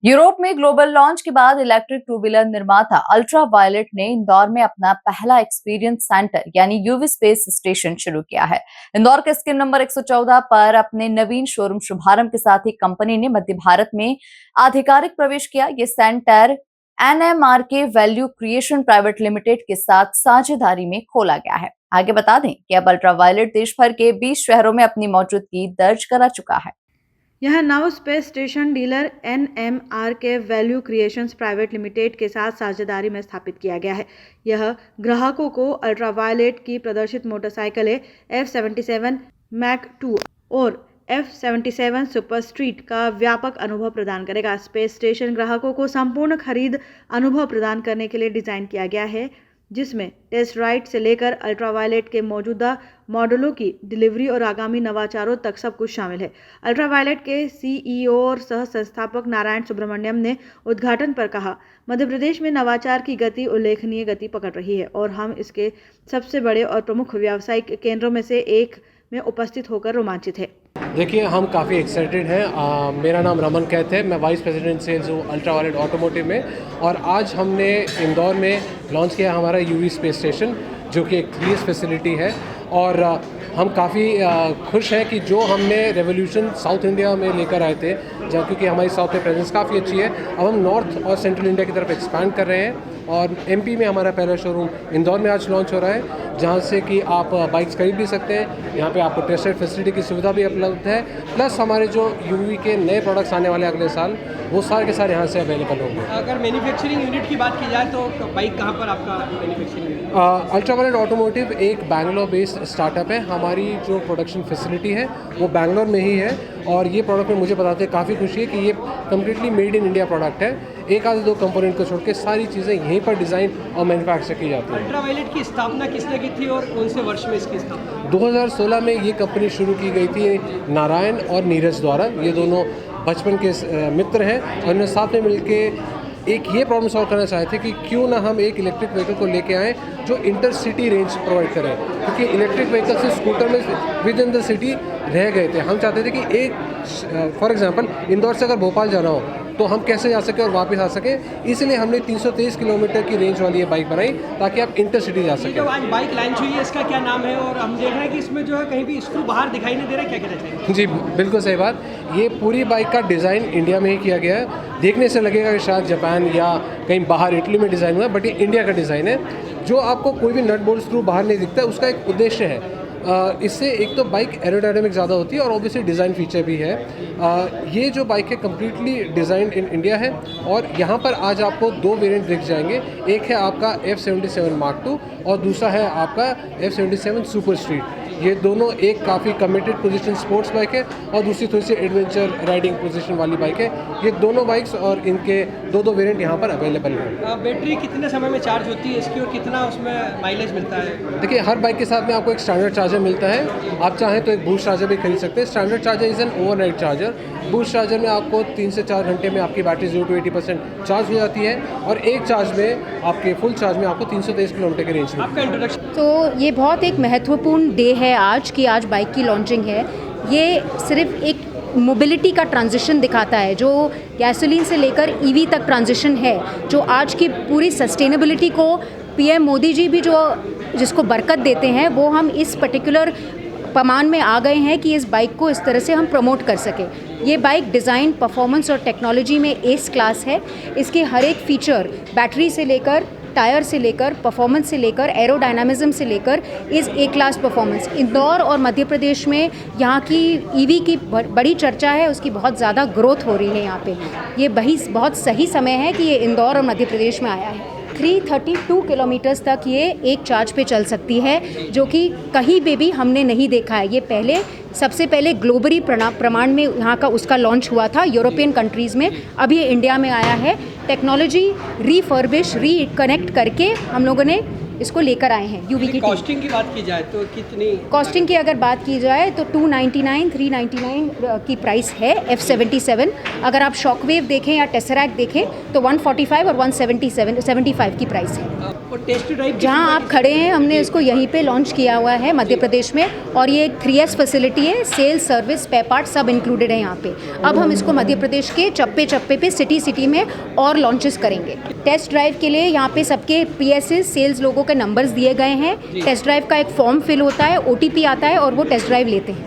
Europe में global launch के बाद इलेक्ट्रिक टू व्हीलर निर्माता अल्ट्रा वायलेट ने इंदौर में अपना पहला एक्सपीरियंस सेंटर यानी यूवी स्पेस स्टेशन शुरू किया है। इंदौर के स्किम नंबर 114 पर अपने नवीन शोरूम शुभारंभ के साथ ही कंपनी ने मध्य भारत में आधिकारिक प्रवेश किया। ये centre NMRK value creation private limited के साथ साझेदारी में खोला गया है। आगे बता दें कि अब अल्ट्रा वायलेट देश भर के 20 शहरों में अपनी मौजूदगी दर्ज करा चुका है। यह नव space station dealer NMRK value creations private limited के साथ साझेदारी में स्थापित किया गया है। यह ग्राहकों को अल्ट्रावायलेट की प्रदर्शित मोटरसाइकिलें F77 मैक 2 और F77 सुपर स्ट्रीट का व्यापक अनुभव प्रदान करेगा। स्पेस स्टेशन ग्राहकों को संपूर्ण खरीद अनुभव प्रदान करने के लिए डिजाइन किया गया है, जिसमें टेस्ट राइड से लेकर अल्ट्रावायलेट के मौजूदा मॉडलों की डिलीवरी और आगामी नवाचारों तक सब कुछ शामिल है। अल्ट्रावायलेट के CEO और सह संस्थापक नारायण सुब्रमण्यम ने उद्घाटन पर कहा, मध्य प्रदेश में नवाचार की गति उल्लेखनीय गति पकड़ रही है और हम इसके सबसे बड़े और प्रमुख व्यावसायिक केंद्रों में से एक में उपस्थित होकर रोमांचित है। देखिए, हम काफ़ी एक्साइटेड हैं। मेरा नाम रमन कैथ है, मैं वाइस प्रेसिडेंट सेल्स हूँ अल्ट्रावायलेट ऑटोमोटिव में। और आज हमने इंदौर में लॉन्च किया हमारा यूवी स्पेस स्टेशन, जो कि एक 3S फैसिलिटी है। और हम काफ़ी खुश हैं कि जो हमने रेवोल्यूशन साउथ इंडिया में लेकर आए थे, जहाँ क्योंकि हमारी साउथ में प्रेजेंस काफ़ी अच्छी है, अब हम नॉर्थ और सेंट्रल इंडिया की तरफ एक्सपैंड कर रहे हैं। और MP में हमारा पहला शोरूम इंदौर में आज लॉन्च हो रहा है, जहाँ से कि आप बाइक्स खरीद भी सकते हैं। यहाँ पे आपको टेस्ट राइड फैसिलिटी की सुविधा भी उपलब्ध है। प्लस हमारे जो UV के नए प्रोडक्ट्स आने वाले अगले साल, वो सारे के सारे यहाँ से अवेलेबल होंगे। अगर मैन्युफैक्चरिंग यूनिट की बात की जाए तो बाइक कहाँ पर आपका मैन्युफैक्चरिंग यूनिट? अल्ट्रावायलेट ऑटोमोटिव एक बैंगलोर बेस्ड स्टार्टअप है। हमारी जो प्रोडक्शन फैसिलिटी है वो बैंगलोर में ही है। और ये प्रोडक्ट में मुझे बताते हैं काफ़ी खुशी है कि ये completely made in India product है। एक आध दो कंपोनेंट को छोड़ के सारी चीज़ें यहीं पर डिज़ाइन और मैन्युफैक्चर की जाती हैं। अल्ट्रावायलेट की स्थापना किसने की थी और कौन से वर्ष में इसकी स्थापना? 2016 में ये कंपनी शुरू की गई थी नारायण और नीरज द्वारा। ये दोनों बचपन के मित्र हैं और इन्होंने साथ में मिलके एक ये प्रॉब्लम सॉल्व करना चाहते थे कि क्यों ना हम एक इलेक्ट्रिक व्हीकल को लेके आएँ जो इंटरसिटी रेंज प्रोवाइड करें, क्योंकि इलेक्ट्रिक व्हीकल से स्कूटर में विद इन द सिटी रह गए थे। हम चाहते थे कि एक फॉर एग्जांपल इंदौर से अगर भोपाल जाना हो तो हम कैसे जा सकें और वापस आ सकें। इसलिए हमने 323 किलोमीटर की रेंज वाली ये बाइक बनाई ताकि आप इंटरसिटी जा सकें। जो आज बाइक लॉन्च हुई है, इसका क्या नाम है? और हम देख रहे हैं कि इसमें जो है कहीं भी स्क्रू बाहर दिखाई नहीं दे रहा है, क्या कहना चाहिए? जी बिल्कुल सही बात। ये पूरी बाइक का डिज़ाइन इंडिया में ही किया गया है। देखने से लगेगा कि शायद जापान या कहीं बाहर इटली में डिज़ाइन हुआ है, बट ये इंडिया का डिज़ाइन है। जो आपको कोई भी नट बोल्ट स्क्रू बाहर नहीं दिखता है, उसका एक उद्देश्य है। इससे एक तो बाइक एरोडायनामिक ज़्यादा होती है और ऑब्वियसली डिज़ाइन फीचर भी है। ये जो बाइक है कम्प्लीटली डिज़ाइन इन इंडिया है। और यहाँ पर आज आपको दो वेरिएंट दिख जाएंगे। एक है आपका F77 Mark 2 और दूसरा है आपका F77 सुपर स्ट्रीट। ये दोनों एक काफ़ी कमिटेड पोजीशन स्पोर्ट्स बाइक है और दूसरी थोड़ी सी एडवेंचर राइडिंग पोजीशन वाली बाइक है। ये दोनों बाइक्स और इनके दो वेरिएंट यहाँ पर अवेलेबल हैं। बैटरी कितने समय में चार्ज होती है इसकी और कितना उसमें माइलेज मिलता है? देखिए, हर बाइक के साथ में आपको एक स्टैंडर्ड चार्जर मिलता है। आप चाहें तो एक बूस्ट चार्जर भी खरीद सकते हैं। Standard charger is an overnight charger. Boost charger में आपको 3 से 4 घंटे में आपकी बैटरी 0 to 80% चार्ज हो जाती है और एक चार्ज में आपके फुल चार्ज में आपको 323 किलोमीटर की रेंज आपका इंट्रोडक्शन। तो ये बहुत एक महत्वपूर्ण डे है आज की, आज बाइक की लॉन्चिंग है। ये सिर्फ एक मोबिलिटी का ट्रांजिशन दिखाता है, जो गैसोलीन से लेकर EV तक ट्रांजिशन है, जो आज की पूरी सस्टेनेबिलिटी को PM मोदी जी भी जिसको बरकत देते हैं, वो हम इस पर्टिकुलर पैमान में आ गए हैं कि इस बाइक को इस तरह से हम प्रमोट कर सकें। ये बाइक डिज़ाइन, परफॉर्मेंस और टेक्नोलॉजी में एस क्लास है। इसके हर एक फीचर, बैटरी से लेकर टायर से लेकर परफॉर्मेंस से लेकर एरोडायनामिज्म से लेकर is a class performance. Indore और मध्य प्रदेश में यहाँ की EV की बड़ी चर्चा है, उसकी बहुत ज़्यादा ग्रोथ हो रही है यहाँ पे। ये बहुत सही समय है कि ये इंदौर और मध्य प्रदेश में आया है। 332 किलोमीटर्स तक ये एक चार्ज पे चल सकती है, जो कि कहीं पे भी हमने नहीं देखा है। ये सबसे पहले ग्लोबली प्रमाण में यहाँ का उसका लॉन्च हुआ था यूरोपियन कंट्रीज़ में। अब ये इंडिया में आया है। टेक्नोलॉजी रिकनेक्ट करके हम लोगों ने इसको लेकर आए हैं यूवी की टीम। कॉस्टिंग की बात की जाए तो कितनी कॉस्टिंग की अगर बात की जाए तो 299 399 की प्राइस है F77। अगर आप शॉकवेव देखें या टेसरैक्ट देखें तो 145 और 175 की प्राइस है। और टेस्ट ड्राइव जहां आप खड़े हैं हमने इसको यहीं पे लॉन्च किया हुआ है मध्य प्रदेश में, और ये एक 3S फैसिलिटी है, सेल्स सर्विस स्पेयर पार्ट सब इंक्लूडेड है यहाँ पे। अब हम इसको मध्य प्रदेश के चप्पे चप्पे पे सिटी में और लॉन्चेस करेंगे। टेस्ट ड्राइव के लिए यहाँ पे सबके PSs सेल्स लोगों के नंबर्स दिए गए हैं। टेस्ट ड्राइव का एक फॉर्म फिल होता है, OTP आता है और वो टेस्ट ड्राइव लेते हैं।